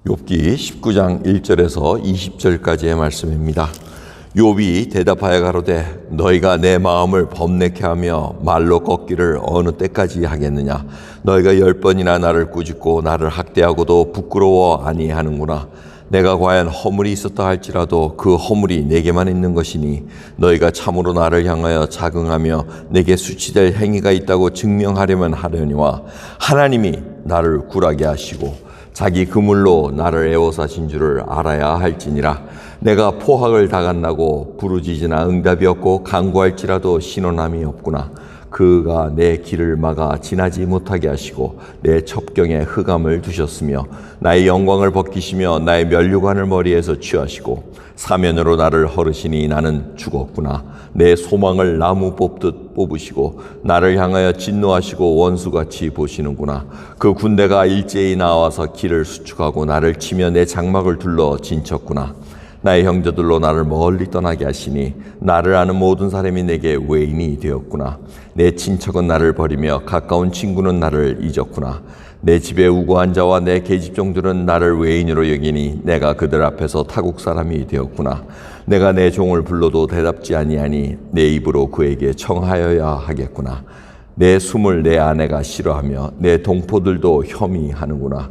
욥기 19장 1절에서 20절까지의 말씀입니다. 욥이 대답하여 가로되 너희가 내 마음을 범내게 하며 말로 꺾기를 어느 때까지 하겠느냐. 너희가 10번이나 나를 꾸짖고 나를 학대하고도 부끄러워 아니하는구나. 내가 과연 허물이 있었다 할지라도 그 허물이 내게만 있는 것이니 너희가 참으로 나를 향하여 자긍하며 내게 수치될 행위가 있다고 증명하려면 하려니와 하나님이 나를 굴하게 하시고 자기 그물로 나를 애워사신 줄을 알아야 할지니라. 내가 포학을 당한다고 부르짖으나 응답이 없고 간구할지라도 신원함이 없구나. 그가 내 길을 막아 지나지 못하게 하시고 내 첩경에 흑암을 두셨으며 나의 영광을 벗기시며 나의 면류관을 머리에서 취하시고 사면으로 나를 허르시니 나는 죽었구나. 내 소망을 나무 뽑듯 뽑으시고 나를 향하여 진노하시고 원수같이 보시는구나. 그 군대가 일제히 나와서 길을 수축하고 나를 치며 내 장막을 둘러 진쳤구나. 나의 형제들로 나를 멀리 떠나게 하시니 나를 아는 모든 사람이 내게 외인이 되었구나. 내 친척은 나를 버리며 가까운 친구는 나를 잊었구나. 내 집에 우고한 자와 내 계집종들은 나를 외인으로 여기니 내가 그들 앞에서 타국 사람이 되었구나. 내가 내 종을 불러도 대답지 아니하니 내 입으로 그에게 청하여야 하겠구나. 내 숨을 내 아내가 싫어하며 내 동포들도 혐의하는구나.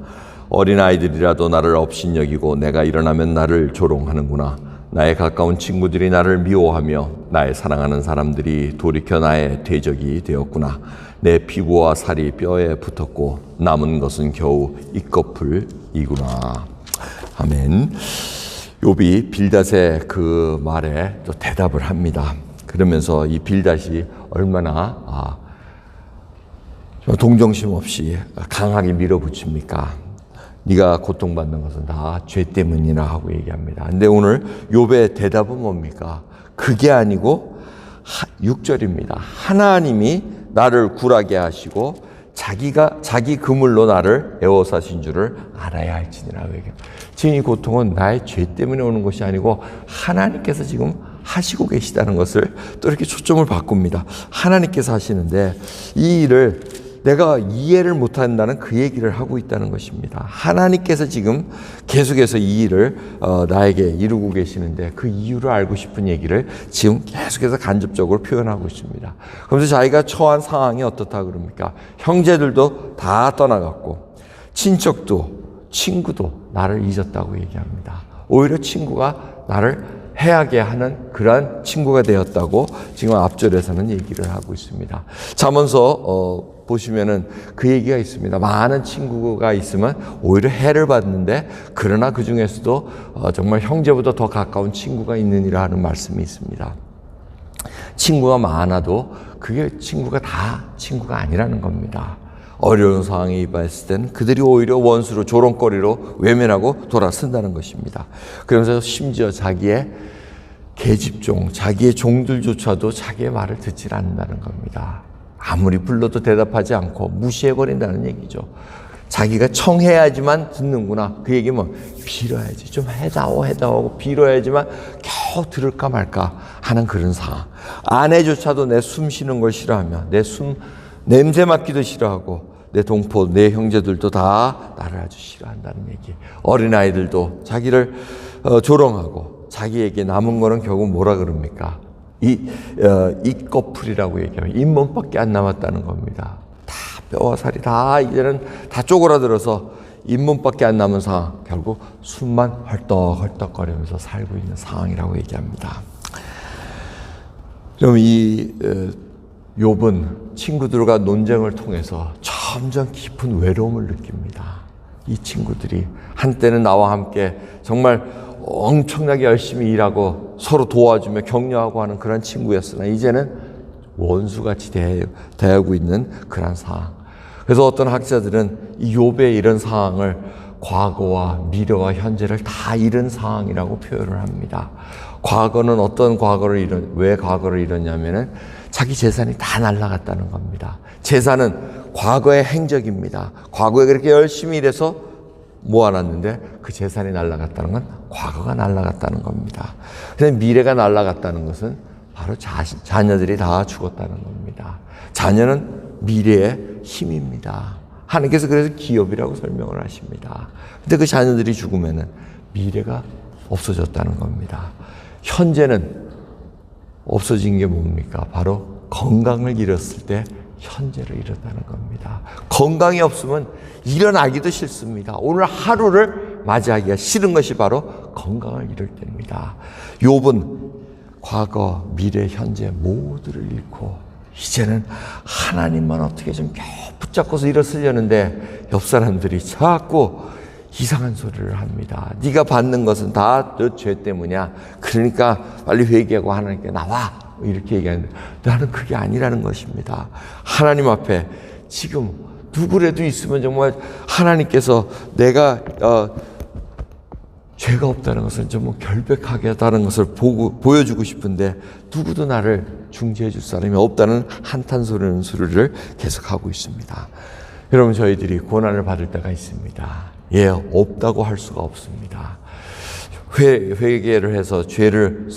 어린아이들이라도 나를 업신여기고 내가 일어나면 나를 조롱하는구나. 나의 가까운 친구들이 나를 미워하며 나의 사랑하는 사람들이 돌이켜 나의 대적이 되었구나. 내 피부와 살이 뼈에 붙었고 남은 것은 겨우 이꺼풀이구나. 아멘. 욥이 빌닷의 그 말에 또 대답을 합니다. 그러면서 이 빌닷이 얼마나 동정심 없이 강하게 밀어붙입니까? 네가 고통받는 것은 다 죄 때문이라 하고 얘기합니다. 근데 오늘 욥의 대답은 뭡니까? 그게 아니고 6절입니다. 하나님이 나를 굴하게 하시고 자기 그물로 나를 애워사신 줄을 알아야 할지니라. 지금 이 고통은 나의 죄 때문에 오는 것이 아니고 하나님께서 지금 하시고 계시다는 것을 또 이렇게 초점을 바꿉니다. 하나님께서 하시는데 이 일을 내가 이해를 못한다는 그 얘기를 하고 있다는 것입니다. 하나님께서 지금 계속해서 이 일을 나에게 이루고 계시는데 그 이유를 알고 싶은 얘기를 지금 계속해서 간접적으로 표현하고 있습니다. 그러면서 자기가 처한 상황이 어떻다 그럽니까? 형제들도 다 떠나갔고 친척도 친구도 나를 잊었다고 얘기합니다. 오히려 친구가 나를 해하게 하는 그러한 친구가 되었다고 지금 앞절에서는 얘기를 하고 있습니다. 잠언서 보시면은 그 얘기가 있습니다. 많은 친구가 있으면 오히려 해를 받는데 그러나 그 중에서도 정말 형제보다 더 가까운 친구가 있느니라 하는 말씀이 있습니다. 친구가 많아도 그게 친구가 다 친구가 아니라는 겁니다. 어려운 상황에 입었을 때는 그들이 오히려 원수로 조롱거리로 외면하고 돌아선다는 것입니다. 그러면서 심지어 자기의 계집종, 자기의 종들조차도 자기의 말을 듣지 않는다는 겁니다. 아무리 불러도 대답하지 않고 무시해버린다는 얘기죠. 자기가 청해야지만 듣는구나. 그 얘기 뭐 빌어야지. 좀 해다오 빌어야지만 겨우 들을까 말까 하는 그런 상황. 아내조차도 내 숨 쉬는 걸 싫어하며 내 숨 냄새 맡기도 싫어하고 내 동포, 내 형제들도 다 나를 아주 싫어한다는 얘기. 어린아이들도 자기를 조롱하고 자기에게 남은 거는 결국 뭐라 그럽니까? 이꺼풀이라고 얘기하면 잇몸밖에 안 남았다는 겁니다. 다 뼈와 살이 다 이제는 다 쪼그라들어서 잇몸밖에 안 남은 상황. 결국 숨만 헐떡헐떡거리면서 살고 있는 상황이라고 얘기합니다. 그럼 이 욥은 친구들과 논쟁을 통해서 점점 깊은 외로움을 느낍니다. 이 친구들이 한때는 나와 함께 정말 엄청나게 열심히 일하고 서로 도와주며 격려하고 하는 그런 친구였으나 이제는 원수같이 대하고 있는 그런 상황. 그래서 어떤 학자들은 이 욥의 이런 상황을 과거와 미래와 현재를 다 잃은 상황이라고 표현을 합니다. 과거는 어떤 왜 과거를 잃었냐면은 자기 재산이 다 날아갔다는 겁니다. 재산은 과거의 행적입니다. 과거에 그렇게 열심히 일해서 모아놨는데 그 재산이 날아갔다는 건 과거가 날아갔다는 겁니다. 그런데 미래가 날아갔다는 것은 바로 자녀들이 다 죽었다는 겁니다. 자녀는 미래의 힘입니다. 하나님께서 그래서 기업이라고 설명을 하십니다. 근데 그 자녀들이 죽으면은 미래가 없어졌다는 겁니다. 현재는 없어진 게 뭡니까? 바로 건강을 잃었을 때 현재를 잃었다는 겁니다. 건강이 없으면 일어나기도 싫습니다. 오늘 하루를 맞이하기가 싫은 것이 바로 건강을 잃을 때입니다. 욥은 과거, 미래, 현재 모두를 잃고 이제는 하나님만 어떻게 좀 겨우 붙잡고서 일어서려는데 옆 사람들이 자꾸 이상한 소리를 합니다. 네가 받는 것은 다 너 죄 때문이야. 그러니까 빨리 회개하고 하나님께 나와. 이렇게 얘기하는데 나는 그게 아니라는 것입니다. 하나님 앞에 지금 누구라도 있으면 정말 하나님께서 내가 죄가 없다는 것을 좀 결백하게 하다는 것을 보여주고 싶은데 누구도 나를 중재해 줄 사람이 없다는 한탄소리는 소리를 계속하고 있습니다. 여러분, 저희들이 고난을 받을 때가 있습니다. 예, 없다고 할 수가 없습니다. 회개를 해서 죄를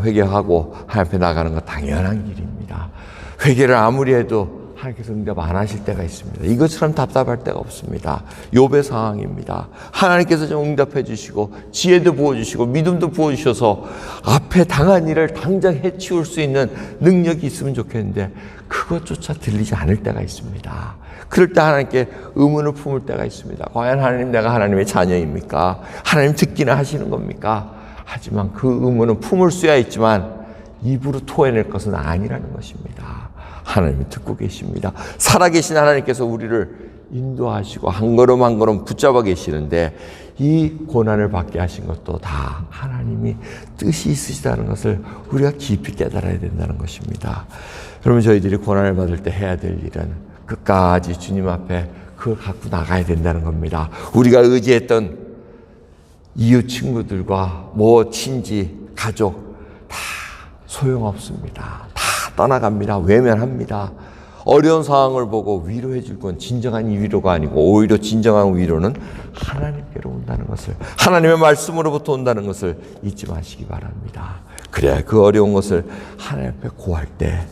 회개하고 하나님 앞에 나가는 건 당연한 길입니다. 회개를 아무리 해도 하나님께서 응답 안 하실 때가 있습니다. 이것처럼 답답할 때가 없습니다. 욥의 상황입니다. 하나님께서 좀 응답해 주시고 지혜도 부어주시고 믿음도 부어주셔서 앞에 당한 일을 당장 해치울 수 있는 능력이 있으면 좋겠는데 그것조차 들리지 않을 때가 있습니다. 그럴 때 하나님께 의문을 품을 때가 있습니다. 과연 하나님, 내가 하나님의 자녀입니까? 하나님 듣기나 하시는 겁니까? 하지만 그 의문은 품을 수야 있지만 입으로 토해낼 것은 아니라는 것입니다. 하나님이 듣고 계십니다. 살아계신 하나님께서 우리를 인도하시고 한 걸음 한 걸음 붙잡아 계시는데 이 고난을 받게 하신 것도 다 하나님이 뜻이 있으시다는 것을 우리가 깊이 깨달아야 된다는 것입니다. 여러분, 저희들이 고난을 받을 때 해야 될 일은 끝까지 주님 앞에 그걸 갖고 나가야 된다는 겁니다. 우리가 의지했던 이웃 친구들과 친지, 가족 다 소용없습니다. 다 떠나갑니다. 외면합니다. 어려운 상황을 보고 위로해 줄 건 진정한 위로가 아니고 오히려 진정한 위로는 하나님께로 온다는 것을, 하나님의 말씀으로부터 온다는 것을 잊지 마시기 바랍니다. 그래야 그 어려운 것을 하나님 앞에 고할 때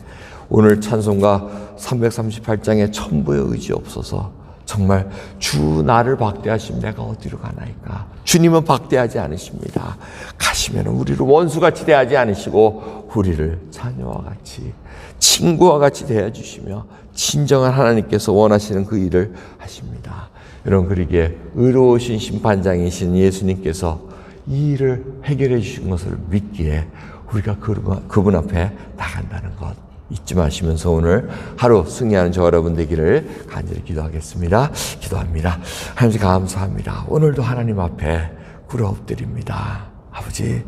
오늘 찬송가 338장에 천부의 의지 없어서 정말 주 나를 박대하시면 내가 어디로 가나이까. 주님은 박대하지 않으십니다. 가시면 우리를 원수같이 대하지 않으시고 우리를 자녀와 같이 친구와 같이 대해주시며 진정한 하나님께서 원하시는 그 일을 하십니다. 여러분, 그러기에 의로우신 심판장이신 예수님께서 이 일을 해결해 주신 것을 믿기에 우리가 그분 앞에 나간다는 것 잊지 마시면서 오늘 하루 승리하는 저와 여러분 되기를 간절히 기도하겠습니다. 기도합니다. 하나님 감사합니다. 오늘도 하나님 앞에 꿇어 엎드립니다. 아버지,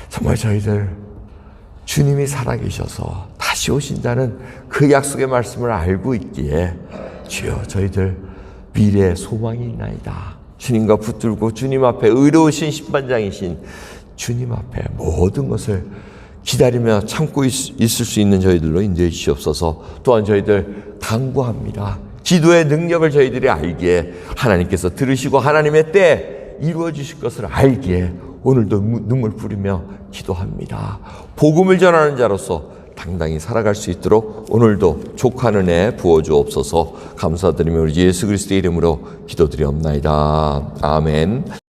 정말 저희들 주님이 살아계셔서 다시 오신다는 그 약속의 말씀을 알고 있기에 주여, 저희들 미래의 소망이 있나이다. 주님과 붙들고 주님 앞에 의로우신 심판장이신 주님 앞에 모든 것을 기다리며 참고 있을 수 있는 저희들로 인도해 주시옵소서. 또한 저희들 간구합니다. 기도의 능력을 저희들이 알기에 하나님께서 들으시고 하나님의 때에 이루어 주실 것을 알기에 오늘도 눈물 뿌리며 기도합니다. 복음을 전하는 자로서 당당히 살아갈 수 있도록 오늘도 족한 은혜 부어주옵소서. 감사드리며 우리 예수 그리스도의 이름으로 기도드리옵나이다. 아멘.